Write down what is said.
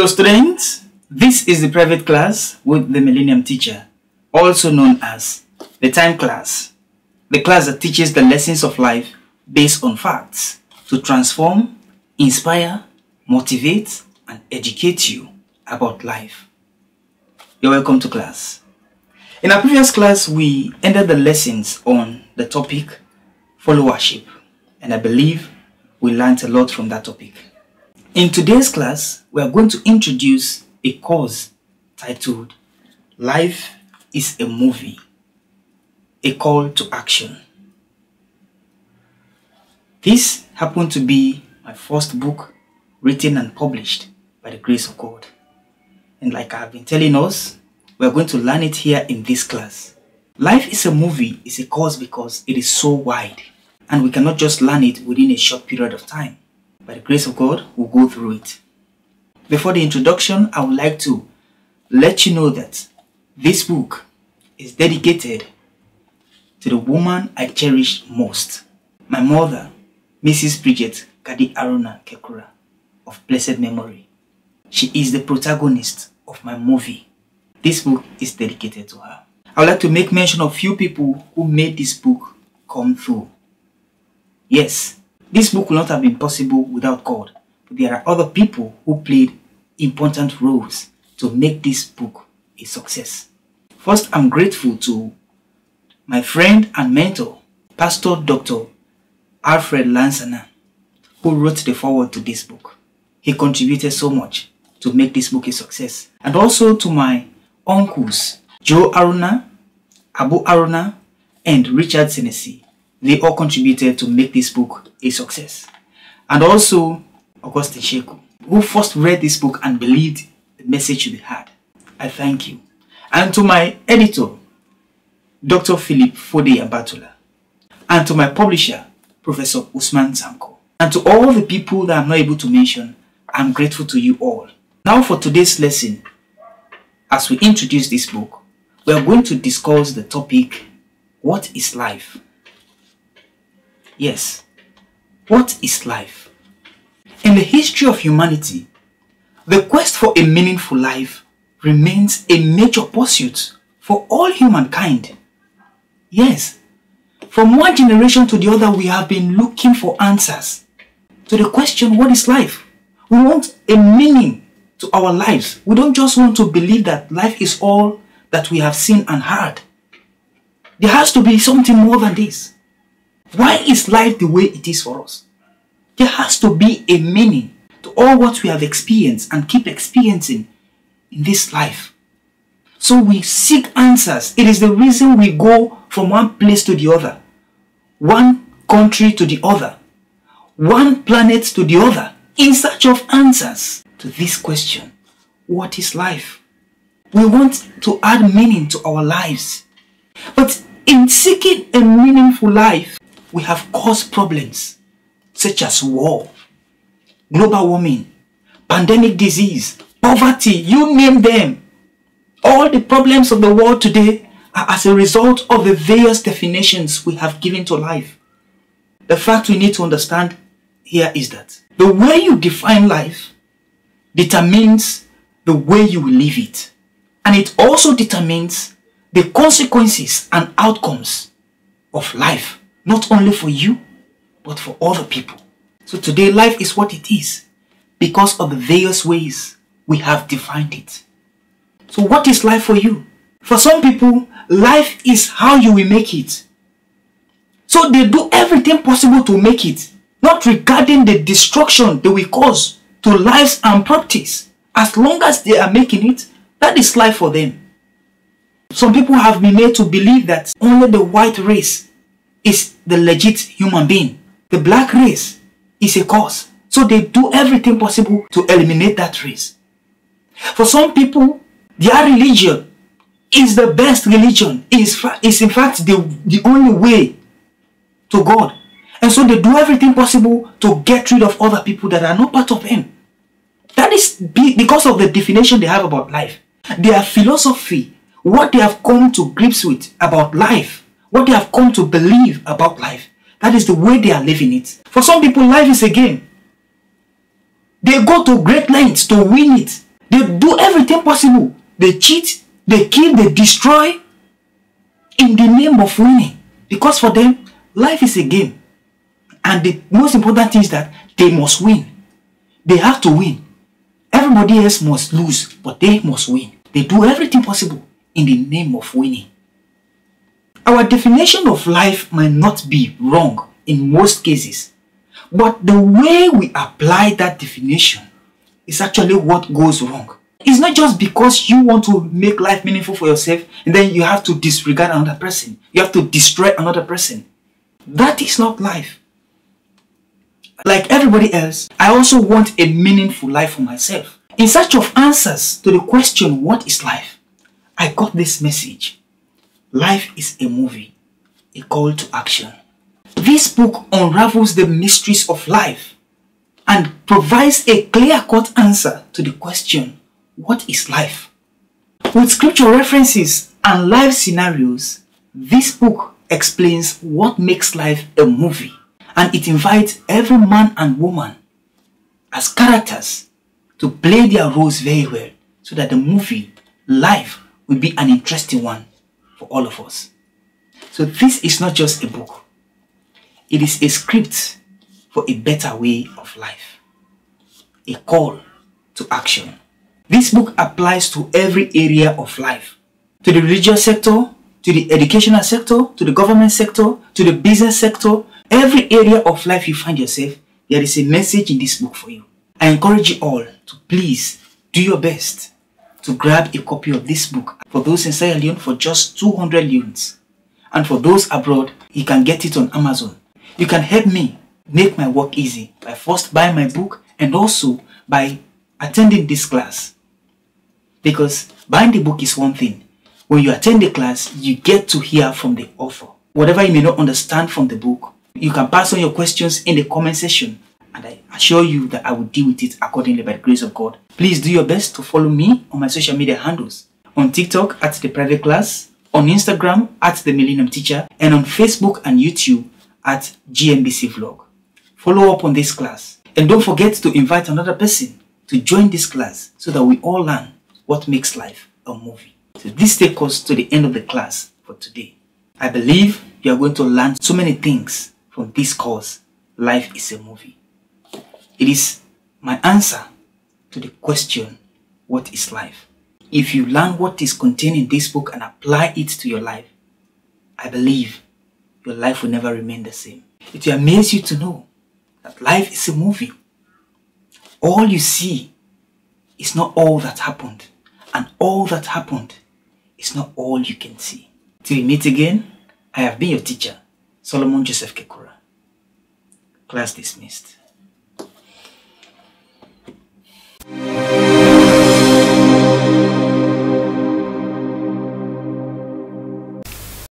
Hello students, this is the private class with the Millennium Teacher, also known as the Time Class, the class that teaches the lessons of life based on facts to transform, inspire, motivate, and educate you about life. You're welcome to class. In our previous class, we ended the lessons on the topic followership, and I believe we learned a lot from that topic. In today's class, we are going to introduce a course titled Life is a Movie, a Call to Action. This happened to be my first book written and published by the grace of God. And like I have been telling us, we are going to learn it here in this class. Life is a Movie is a course because it is so wide and we cannot just learn it within a short period of time. By the grace of God, we'll go through it. Before the introduction, I would like to let you know that this book is dedicated to the woman I cherish most, my mother, Mrs. Bridget Kadi Aruna Kekura, of blessed memory. She is the protagonist of my movie. This book is dedicated to her. I would like to make mention of few people who made this book come through. Yes, this book would not have been possible without God, but there are other people who played important roles to make this book a success. First, I'm grateful to my friend and mentor, Pastor Dr. Alfred Lansana, who wrote the foreword to this book. He contributed so much to make this book a success. And also to my uncles, Joe Aruna, Abu Aruna, and Richard Senesi. They all contributed to make this book a success. And also Augustine Sheku, who first read this book and believed the message should be heard. I thank you. And to my editor, Dr. Philip Fode Abatula. And to my publisher, Professor Usman Sanko. And to all the people that I'm not able to mention, I'm grateful to you all. Now for today's lesson, as we introduce this book, we are going to discuss the topic, what is life? Yes, what is life? In the history of humanity, the quest for a meaningful life remains a major pursuit for all humankind. Yes, from one generation to the other, we have been looking for answers to the question, what is life? We want a meaning to our lives. We don't just want to believe that life is all that we have seen and heard. There has to be something more than this. Why is life the way it is for us? There has to be a meaning to all what we have experienced and keep experiencing in this life. So we seek answers. It is the reason we go from one place to the other, one country to the other, one planet to the other, in search of answers to this question, what is life? We want to add meaning to our lives. But in seeking a meaningful life, we have caused problems such as war, global warming, pandemic disease, poverty, you name them. All the problems of the world today are as a result of the various definitions we have given to life. The fact we need to understand here is that the way you define life determines the way you will live it. And it also determines the consequences and outcomes of life. Not only for you, but for other people. So today, life is what it is because of the various ways we have defined it. So what is life for you? For some people, life is how you will make it. So they do everything possible to make it, not regarding the destruction they will cause to lives and properties. As long as they are making it, that is life for them. Some people have been made to believe that only the white race is the legit human being. The black race is a cause. So they do everything possible to eliminate that race. For some people, their religion is the best religion. Is in fact the only way to God. And so they do everything possible to get rid of other people that are not part of them. That is because of the definition they have about life. Their philosophy, what they have come to grips with about life, what they have come to believe about life, that is the way they are living it. For some people, life is a game. They go to great lengths to win it. They do everything possible. They cheat, they kill, they destroy in the name of winning. Because for them, life is a game. And the most important thing is that they must win. They have to win. Everybody else must lose, but they must win. They do everything possible in the name of winning. Our definition of life might not be wrong in most cases, but the way we apply that definition is actually what goes wrong. It's not just because you want to make life meaningful for yourself and then you have to disregard another person. You have to destroy another person. That is not life. Like everybody else, I also want a meaningful life for myself. In search of answers to the question, what is life? I got this message. Life is a movie, a call to action. This book unravels the mysteries of life and provides a clear-cut answer to the question, what is life? With scripture references and life scenarios, this book explains what makes life a movie, and it invites every man and woman as characters to play their roles very well so that the movie, life, will be an interesting one for all of us. So this is not just a book. It is a script for a better way of life. A call to action. This book applies to every area of life. To the religious sector, to the educational sector, to the government sector, to the business sector. Every area of life you find yourself, there is a message in this book for you. I encourage you all to please do your best to grab a copy of this book. For those in Sierra Leone, for just 200 leones. And for those abroad, you can get it on Amazon. You can help me make my work easy by first buying my book and also by attending this class. Because buying the book is one thing. When you attend the class, you get to hear from the author. Whatever you may not understand from the book, you can pass on your questions in the comment section. And I assure you that I will deal with it accordingly by the grace of God. Please do your best to follow me on my social media handles. On TikTok at The Private Class, on Instagram at The Millennium Teacher, and on Facebook and YouTube at GMBC Vlog. Follow up on this class. And don't forget to invite another person to join this class so that we all learn what makes life a movie. So this takes us to the end of the class for today. I believe you are going to learn so many things from this course, Life is a Movie. It is my answer to the question, what is life? If you learn what is contained in this book and apply it to your life, I believe your life will never remain the same. It will amaze you to know that life is a movie. All you see is not all that happened, and all that happened is not all you can see. Till we meet again, I have been your teacher, Solomon Joseph Kekura. Class dismissed.